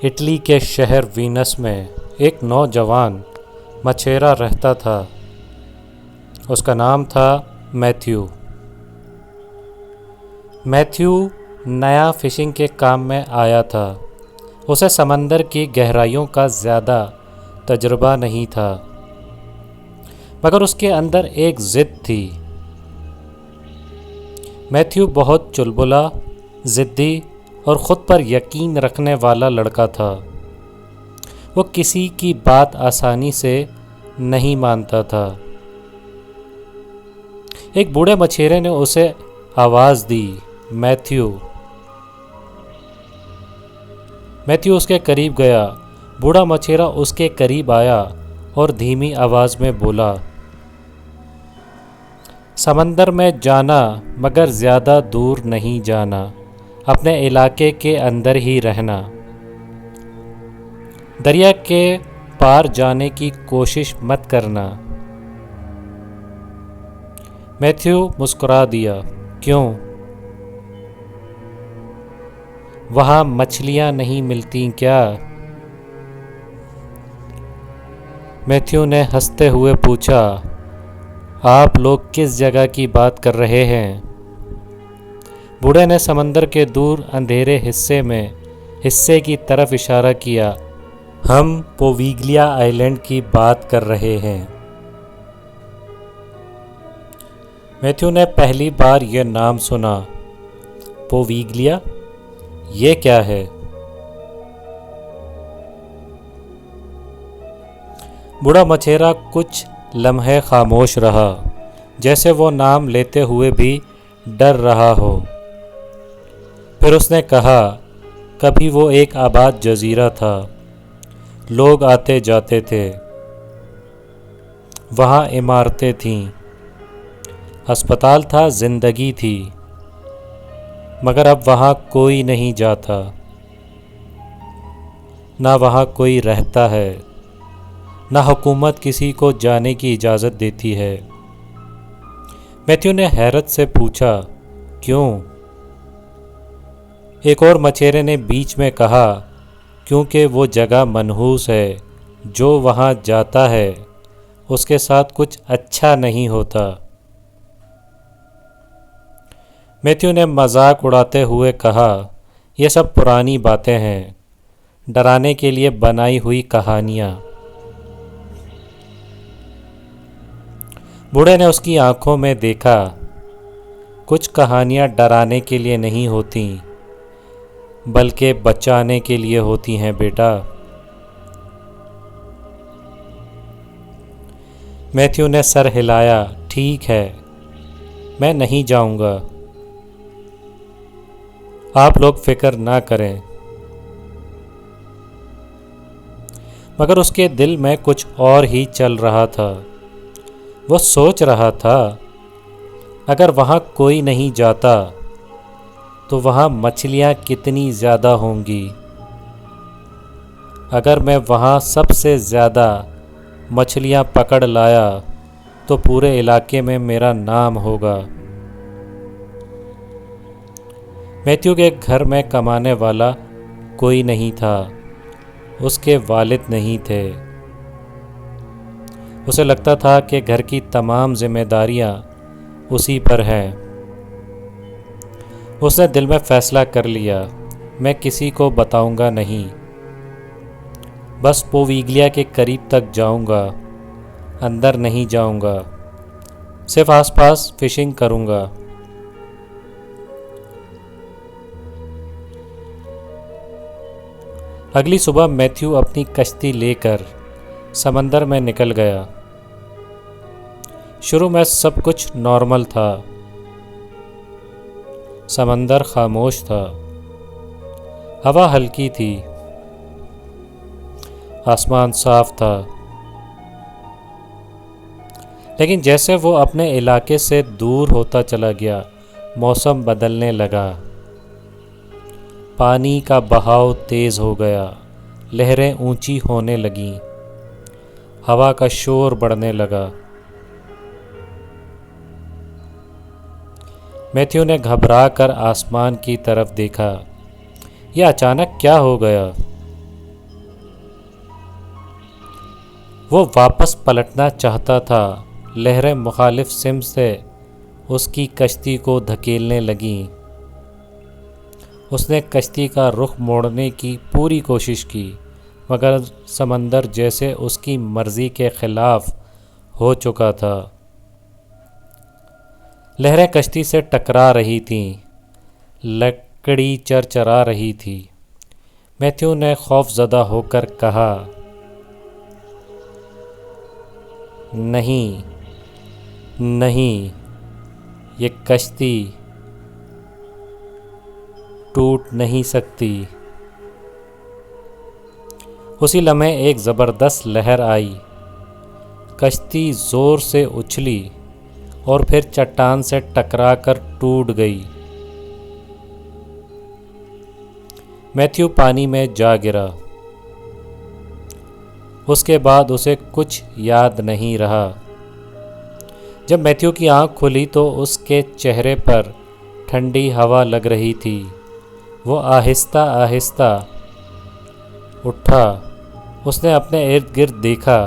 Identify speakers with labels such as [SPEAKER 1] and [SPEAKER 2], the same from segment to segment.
[SPEAKER 1] Italy के शहर Venus में एक नौजवान मछेरा रहता था। उसका नाम था मैथ्यू। मैथ्यू नया फिशिंग के काम में आया था। उसे समंदर की गहराइयों का ज़्यादा तजुर्बा नहीं था, मगर उसके अंदर एक ज़िद थी। मैथ्यू बहुत चुलबुला, ज़िद्दी और ख़ुद पर यकीन रखने वाला लड़का था। वो किसी की बात आसानी से नहीं मानता था। एक बूढ़े मछेरे ने उसे आवाज़ दी, मैथ्यू। मैथ्यू उसके करीब गया। बूढ़ा मछेरा उसके करीब आया और धीमी आवाज़ में बोला, समंदर में जाना मगर ज़्यादा दूर नहीं जाना, अपने इलाके के अंदर ही रहना। दरिया के पार जाने की कोशिश मत करना। मैथ्यू मुस्कुरा दिया, क्यों? वहाँ मछलियाँ नहीं मिलती क्या? मैथ्यू ने हंसते हुए पूछा, आप लोग किस जगह की बात कर रहे हैं? बूढ़े ने समंदर के दूर अंधेरे हिस्से की तरफ इशारा किया। हम पोविग्लिया आइलैंड की बात कर रहे हैं। मैथ्यू ने पहली बार यह नाम सुना। पोविग्लिया? ये क्या है? बूढ़ा मछेरा कुछ लम्हे खामोश रहा, जैसे वो नाम लेते हुए भी डर रहा हो। फिर उसने कहा, कभी वो एक आबाद जजीरा था। लोग आते जाते थे। वहाँ इमारतें थीं, अस्पताल था, जिंदगी थी। मगर अब वहाँ कोई नहीं जाता, ना वहाँ कोई रहता है, ना हुकूमत किसी को जाने की इजाज़त देती है। मैथ्यू ने हैरत से पूछा, क्यों? एक और मछेरे ने बीच में कहा, क्योंकि वो जगह मनहूस है। जो वहाँ जाता है उसके साथ कुछ अच्छा नहीं होता। मैथ्यू ने मजाक उड़ाते हुए कहा, यह सब पुरानी बातें हैं, डराने के लिए बनाई हुई कहानियाँ। बूढ़े ने उसकी आंखों में देखा, कुछ कहानियाँ डराने के लिए नहीं होती, बल्कि बचाने के लिए होती हैं बेटा। मैथ्यू ने सर हिलाया, ठीक है, मैं नहीं जाऊंगा। आप लोग फिक्र ना करें। मगर उसके दिल में कुछ और ही चल रहा था। वो सोच रहा था, अगर वहाँ कोई नहीं जाता तो वहाँ मछलियाँ कितनी ज़्यादा होंगी। अगर मैं वहाँ सबसे ज़्यादा मछलियाँ पकड़ लाया तो पूरे इलाके में मेरा नाम होगा। मैथ्यू के घर में कमाने वाला कोई नहीं था। उसके वालिद नहीं थे। उसे लगता था कि घर की तमाम जिम्मेदारियां उसी पर हैं। उसने दिल में फैसला कर लिया, मैं किसी को बताऊंगा नहीं। बस पोविग्लिया के करीब तक जाऊंगा, अंदर नहीं जाऊंगा। सिर्फ आसपास फिशिंग करूंगा। अगली सुबह मैथ्यू अपनी कश्ती लेकर समंदर में निकल गया। शुरू में सब कुछ नॉर्मल था। समंदर खामोश था, हवा हल्की थी, आसमान साफ था। लेकिन जैसे वो अपने इलाके से दूर होता चला गया, मौसम बदलने लगा। पानी का बहाव तेज हो गया, लहरें ऊंची होने लगीं, हवा का शोर बढ़ने लगा। मैथ्यू ने घबरा कर आसमान की तरफ देखा। यह अचानक क्या हो गया? वो वापस पलटना चाहता था। लहरें मुखालिफ सिमत से उसकी कश्ती को धकेलने लगीं। उसने कश्ती का रुख मोड़ने की पूरी कोशिश की, मगर समंदर जैसे उसकी मर्जी के खिलाफ हो चुका था। लहरें कश्ती से टकरा रही थीं, लकड़ी चरचरा रही थी। मैथ्यू ने खौफजदा होकर कहा, नहीं नहीं, ये कश्ती टूट नहीं सकती। उसी लम्हे एक ज़बरदस्त लहर आई। कश्ती ज़ोर से उछली और फिर चट्टान से टकराकर टूट गई। मैथ्यू पानी में जा गिरा। उसके बाद उसे कुछ याद नहीं रहा। जब मैथ्यू की आंख खुली तो उसके चेहरे पर ठंडी हवा लग रही थी। वो आहिस्ता आहिस्ता उठा। उसने अपने इर्द गिर्द देखा।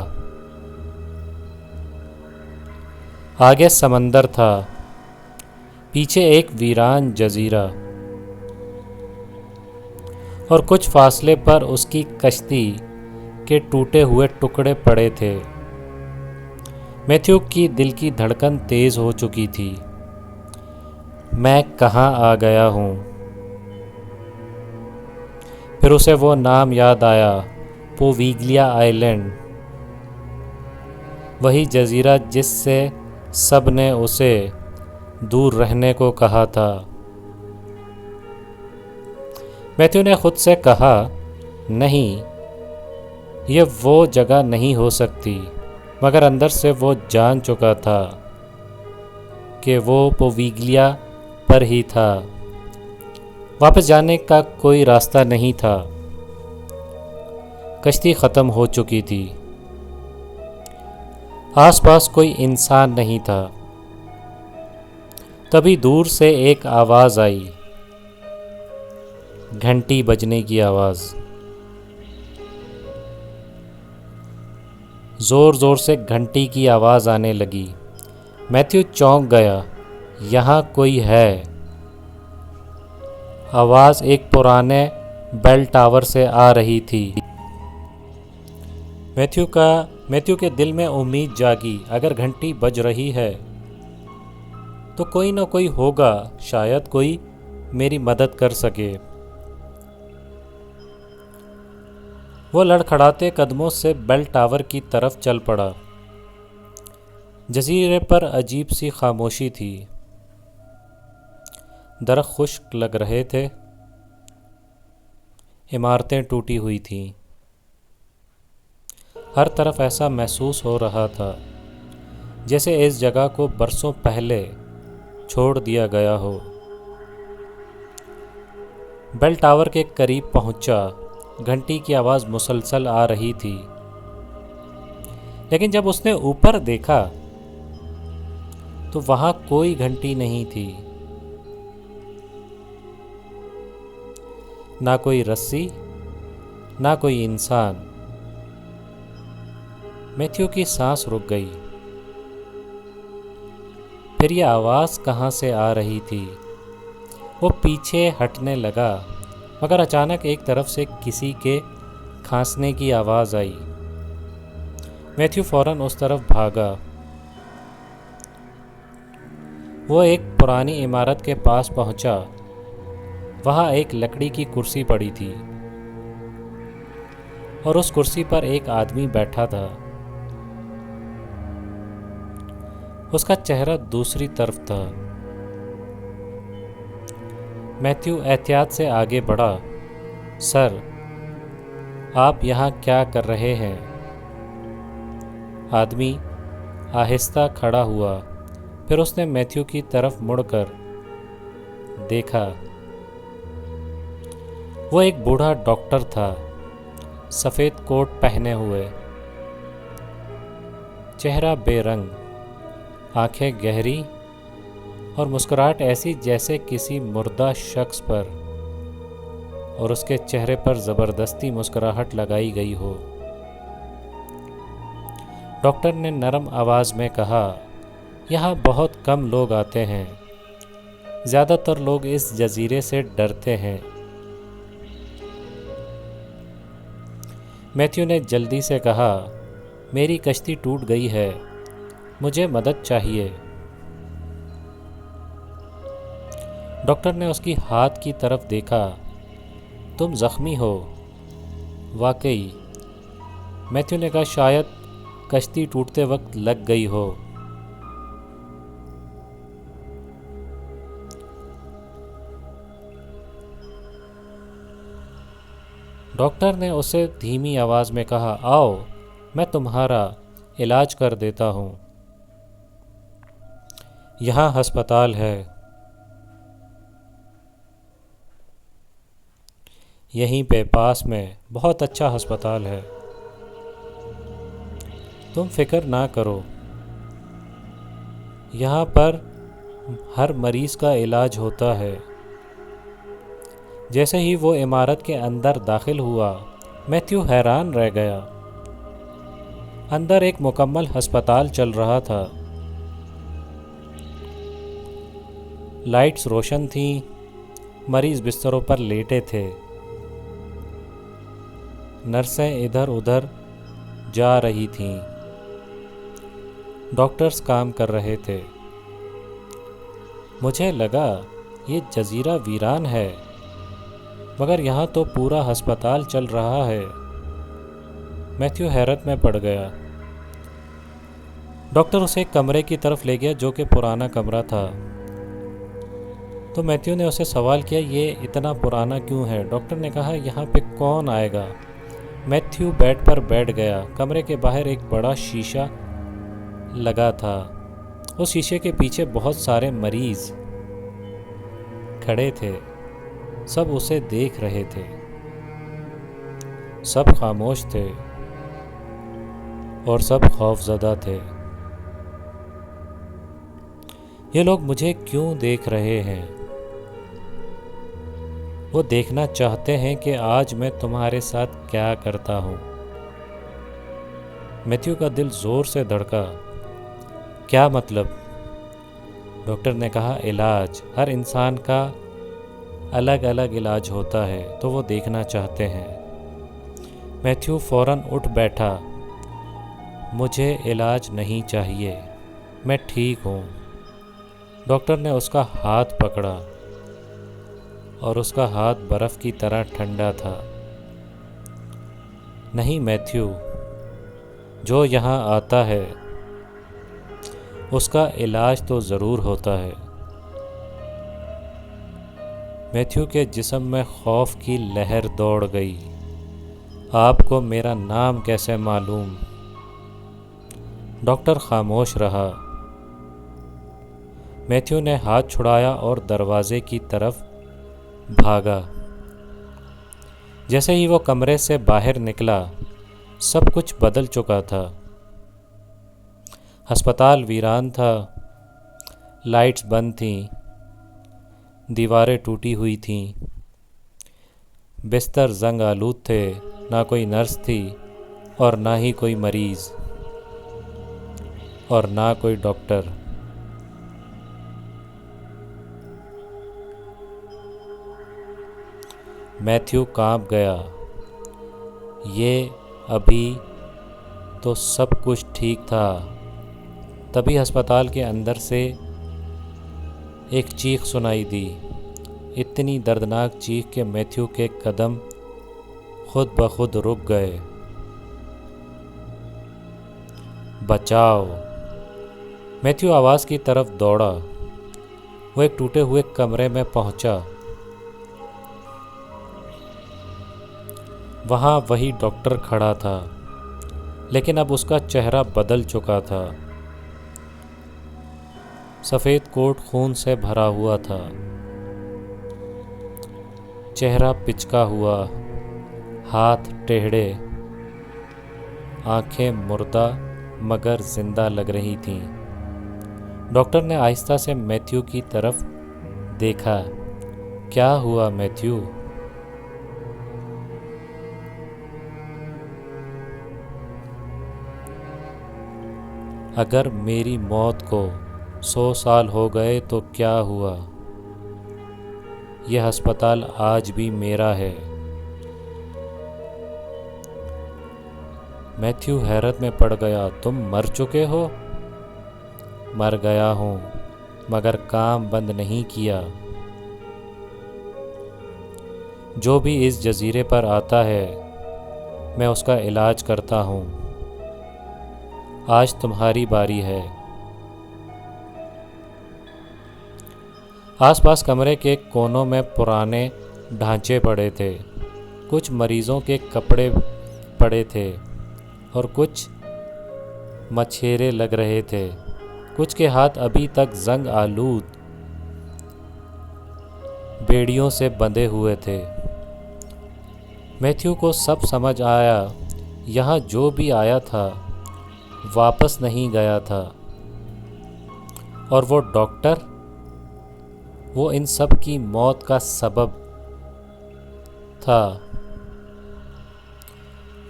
[SPEAKER 1] आगे समंदर था, पीछे एक वीरान जजीरा और कुछ फासले पर उसकी कश्ती के टूटे हुए टुकड़े पड़े थे। मैथ्यू की दिल की धड़कन तेज हो चुकी थी। मैं कहाँ आ गया हूँ? फिर उसे वो नाम याद आया, पोविग्लिया आइलैंड, वही जजीरा जिससे सब ने उसे दूर रहने को कहा था। मैथ्यू ने खुद से कहा, नहीं, ये वो जगह नहीं हो सकती, मगर अंदर से वो जान चुका था कि वो पोविग्लिया पर ही था। वापस जाने का कोई रास्ता नहीं था। कश्ती ख़त्म हो चुकी थी। आसपास कोई इंसान नहीं था। तभी दूर से एक आवाज़ आई, घंटी बजने की आवाज़। ज़ोर ज़ोर से घंटी की आवाज़ आने लगी। मैथ्यू चौंक गया। यहाँ कोई है। आवाज़ एक पुराने बेल टावर से आ रही थी। मैथ्यू के दिल में उम्मीद जागी। अगर घंटी बज रही है तो कोई न कोई होगा, शायद कोई मेरी मदद कर सके। वो लड़खड़ाते कदमों से बेल टावर की तरफ चल पड़ा। जजीरे पर अजीब सी खामोशी थी। दरख्त खुश्क लग रहे थे। इमारतें टूटी हुई थीं। हर तरफ ऐसा महसूस हो रहा था जैसे इस जगह को बरसों पहले छोड़ दिया गया हो। बेल टावर के करीब पहुंचा। घंटी की आवाज़ मुसलसल आ रही थी, लेकिन जब उसने ऊपर देखा तो वहां कोई घंटी नहीं थी। ना कोई रस्सी, ना कोई इंसान। मैथ्यू की सांस रुक गई। फिर यह आवाज़ कहाँ से आ रही थी? वो पीछे हटने लगा, मगर अचानक एक तरफ से किसी के खांसने की आवाज़ आई। मैथ्यू फौरन उस तरफ भागा। वो एक पुरानी इमारत के पास पहुंचा। वहाँ एक लकड़ी की कुर्सी पड़ी थी और उस कुर्सी पर एक आदमी बैठा था। उसका चेहरा दूसरी तरफ था। मैथ्यू एहतियात से आगे बढ़ा। सर, आप यहाँ क्या कर रहे हैं? आदमी आहिस्ता खड़ा हुआ। फिर उसने मैथ्यू की तरफ मुड़कर देखा। वो एक बूढ़ा डॉक्टर था, सफ़ेद कोट पहने हुए, चेहरा बेरंग, आंखें गहरी और मुस्कुराहट ऐसी जैसे किसी मुर्दा शख्स पर और उसके चेहरे पर ज़बरदस्ती मुस्कुराहट लगाई गई हो। डॉक्टर ने नरम आवाज़ में कहा, यहाँ बहुत कम लोग आते हैं। ज़्यादातर लोग इस जजीरे से डरते हैं। मैथ्यू ने जल्दी से कहा, मेरी कश्ती टूट गई है, मुझे मदद चाहिए। डॉक्टर ने उसकी हाथ की तरफ देखा। तुम जख्मी हो। वाकई, मैथ्यू ने कहा, शायद कश्ती टूटते वक्त लग गई हो। डॉक्टर ने उसे धीमी आवाज़ में कहा, आओ, मैं तुम्हारा इलाज कर देता हूँ। यहाँ अस्पताल है। यहीं पे पास में बहुत अच्छा अस्पताल है। तुम फिक्र ना करो। यहाँ पर हर मरीज़ का इलाज होता है। जैसे ही वो इमारत के अंदर दाखिल हुआ, मैथ्यू हैरान रह गया। अंदर एक मुकम्मल अस्पताल चल रहा था। लाइट्स रोशन थीं, मरीज़ बिस्तरों पर लेटे थे। नर्सें इधर उधर जा रही थीं। डॉक्टर्स काम कर रहे थे। मुझे लगा ये जजीरा वीरान है, मगर यहाँ तो पूरा अस्पताल चल रहा है। मैथ्यू हैरत में पड़ गया। डॉक्टर उसे एक कमरे की तरफ ले गया जो कि पुराना कमरा था। तो मैथ्यू ने उसे सवाल किया, ये इतना पुराना क्यों है? डॉक्टर ने कहा, यहाँ पे कौन आएगा? मैथ्यू बेड पर बैठ गया। कमरे के बाहर एक बड़ा शीशा लगा था। उस शीशे के पीछे बहुत सारे मरीज खड़े थे। सब उसे देख रहे थे। सब खामोश थे और सब खौफजदा थे। ये लोग मुझे क्यों देख रहे हैं? वो देखना चाहते हैं कि आज मैं तुम्हारे साथ क्या करता हूँ। मैथ्यू का दिल जोर से धड़का। क्या मतलब? डॉक्टर ने कहा, इलाज। हर इंसान का अलग अलग इलाज होता है, तो वो देखना चाहते हैं। मैथ्यू फौरन उठ बैठा। मुझे इलाज नहीं चाहिए, मैं ठीक हूँ। डॉक्टर ने उसका हाथ पकड़ा और उसका हाथ बर्फ़ की तरह ठंडा था। नहीं मैथ्यू, जो यहाँ आता है उसका इलाज तो ज़रूर होता है। मैथ्यू के जिस्म में खौफ की लहर दौड़ गई। आपको मेरा नाम कैसे मालूम? डॉक्टर खामोश रहा। मैथ्यू ने हाथ छुड़ाया और दरवाजे की तरफ भागा। जैसे ही वो कमरे से बाहर निकला, सब कुछ बदल चुका था। अस्पताल वीरान था। लाइट्स बंद थीं, दीवारें टूटी हुई थीं, बिस्तर जंग आलूद थे। ना कोई नर्स थी और ना ही कोई मरीज़ और ना कोई डॉक्टर। मैथ्यू कांप गया। ये अभी तो सब कुछ ठीक था। तभी अस्पताल के अंदर से एक चीख सुनाई दी। इतनी दर्दनाक चीख के मैथ्यू के कदम खुद ब खुद रुक गए। बचाओ! मैथ्यू आवाज़ की तरफ दौड़ा। वो एक टूटे हुए कमरे में पहुंचा। वहाँ वही डॉक्टर खड़ा था, लेकिन अब उसका चेहरा बदल चुका था। सफ़ेद कोट खून से भरा हुआ था। चेहरा पिचका हुआ, हाथ टेढ़े, आंखें मुर्दा मगर जिंदा लग रही थीं। डॉक्टर ने आहिस्ता से मैथ्यू की तरफ देखा। क्या हुआ मैथ्यू? अगर मेरी मौत को 100 साल हो गए तो क्या हुआ, यह अस्पताल आज भी मेरा है। मैथ्यू हैरत में पड़ गया। तुम मर चुके हो? मर गया हूँ, मगर काम बंद नहीं किया। जो भी इस जजीरे पर आता है मैं उसका इलाज करता हूँ। आज तुम्हारी बारी है। आसपास कमरे के कोनों में पुराने ढांचे पड़े थे। कुछ मरीजों के कपड़े पड़े थे और कुछ मछेरे लग रहे थे। कुछ के हाथ अभी तक जंग आलूद बेड़ियों से बंधे हुए थे। मैथ्यू को सब समझ आया। यहाँ जो भी आया था वापस नहीं गया था, और वो डॉक्टर, वो इन सब की मौत का सबब था।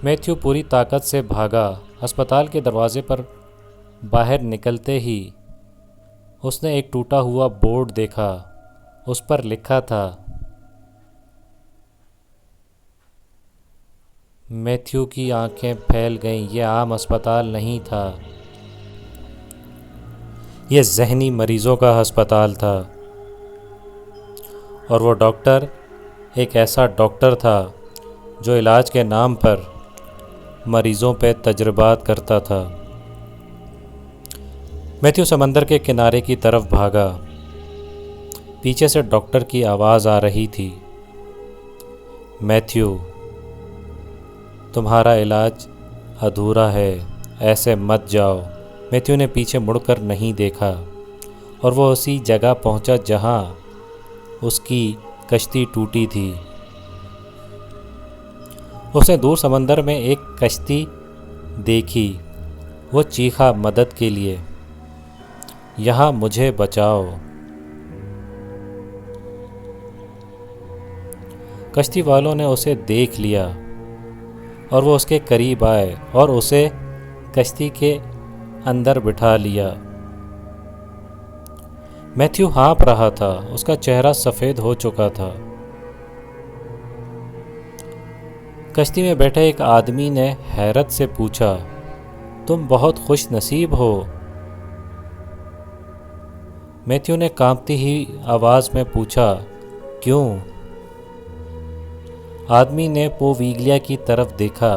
[SPEAKER 1] मैथ्यू पूरी ताकत से भागा। अस्पताल के दरवाजे पर बाहर निकलते ही उसने एक टूटा हुआ बोर्ड देखा। उस पर लिखा था, मैथ्यू की आंखें फैल गईं। यह आम अस्पताल नहीं था, यह जहनी मरीजों का अस्पताल था। और वो डॉक्टर एक ऐसा डॉक्टर था जो इलाज के नाम पर मरीजों पे तजर्बात करता था। मैथ्यू समंदर के किनारे की तरफ भागा। पीछे से डॉक्टर की आवाज़ आ रही थी, मैथ्यू, तुम्हारा इलाज अधूरा है, ऐसे मत जाओ। मैथ्यू ने पीछे मुड़कर नहीं देखा और वो उसी जगह पहुंचा जहां उसकी कश्ती टूटी थी। उसने दूर समंदर में एक कश्ती देखी। वो चीखा मदद के लिए, यहाँ मुझे बचाओ। कश्ती वालों ने उसे देख लिया और वो उसके करीब आए और उसे कश्ती के अंदर बिठा लिया। मैथ्यू हाँफ रहा था। उसका चेहरा सफ़ेद हो चुका था। कश्ती में बैठे एक आदमी ने हैरत से पूछा, तुम बहुत खुश नसीब हो। मैथ्यू ने कांपती ही आवाज़ में पूछा, क्यों? आदमी ने पोवीगलिया की तरफ देखा।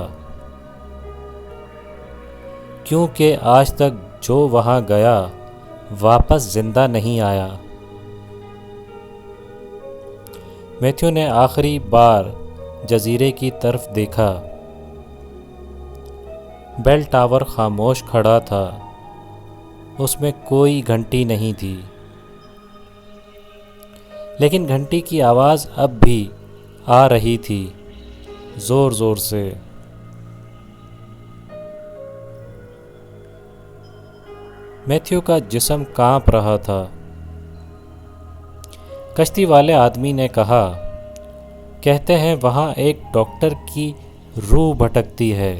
[SPEAKER 1] क्योंकि आज तक जो वहां गया वापस जिंदा नहीं आया। मैथ्यू ने आखिरी बार जजीरे की तरफ देखा। बेल टावर खामोश खड़ा था। उसमें कोई घंटी नहीं थी, लेकिन घंटी की आवाज़ अब भी आ रही थी, जोर जोर से। मैथ्यू का जिस्म कांप रहा था। कश्ती वाले आदमी ने कहा, कहते हैं वहाँ एक डॉक्टर की रूह भटकती है।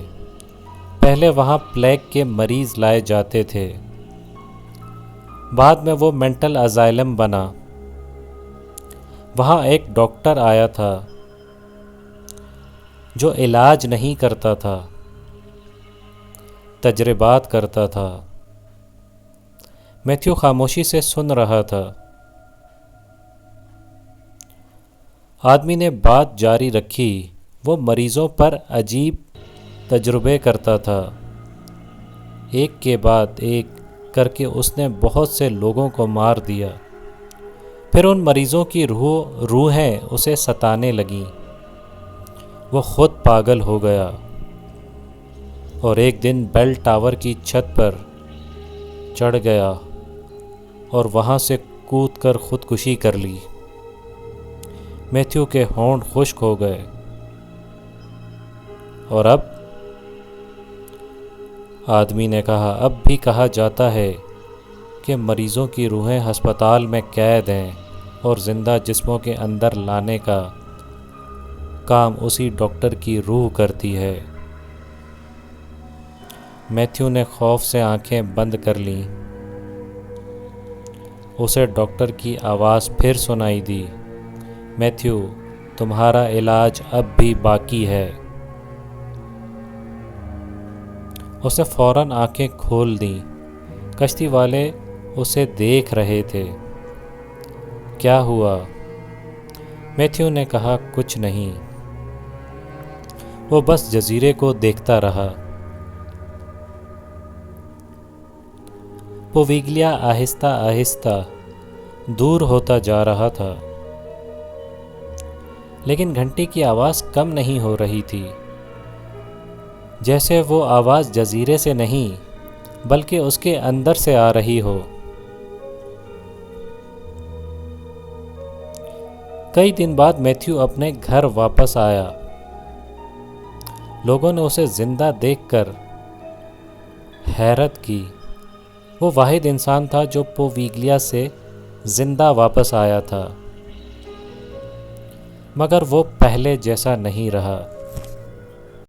[SPEAKER 1] पहले वहाँ प्लेग के मरीज लाए जाते थे, बाद में वो मेंटल अजाइलम बना। वहाँ एक डॉक्टर आया था जो इलाज नहीं करता था, तजर्बात करता था। मैथ्यू खामोशी से सुन रहा था। आदमी ने बात जारी रखी। वो मरीजों पर अजीब तजुर्बे करता था। एक के बाद एक करके उसने बहुत से लोगों को मार दिया। फिर उन मरीजों की रूहें उसे सताने लगीं। वो खुद पागल हो गया और एक दिन बेल टावर की छत पर चढ़ गया और वहाँ से कूदकर खुदकुशी कर ली। मैथ्यू के होंठ खुश्क हो गए। और अब, आदमी ने कहा, अब भी कहा जाता है कि मरीजों की रूहें अस्पताल में कैद हैं और जिंदा जिस्मों के अंदर लाने का काम उसी डॉक्टर की रूह करती है। मैथ्यू ने खौफ से आंखें बंद कर लीं। उसे डॉक्टर की आवाज़ फिर सुनाई दी, मैथ्यू, तुम्हारा इलाज अब भी बाकी है। उसे फौरन आंखें खोल दीं। कश्ती वाले उसे देख रहे थे। क्या हुआ? मैथ्यू ने कहा, कुछ नहीं। वो बस जजीरे को देखता रहा। पोविग्लिया आहिस्ता आहिस्ता दूर होता जा रहा था, लेकिन घंटी की आवाज़ कम नहीं हो रही थी, जैसे वो आवाज़ जजीरे से नहीं बल्कि उसके अंदर से आ रही हो। कई दिन बाद मैथ्यू अपने घर वापस आया। लोगों ने उसे जिंदा देखकर हैरत की। वो वाहिद इंसान था जो पोविग्लिया से जिंदा वापस आया था, मगर वो पहले जैसा नहीं रहा।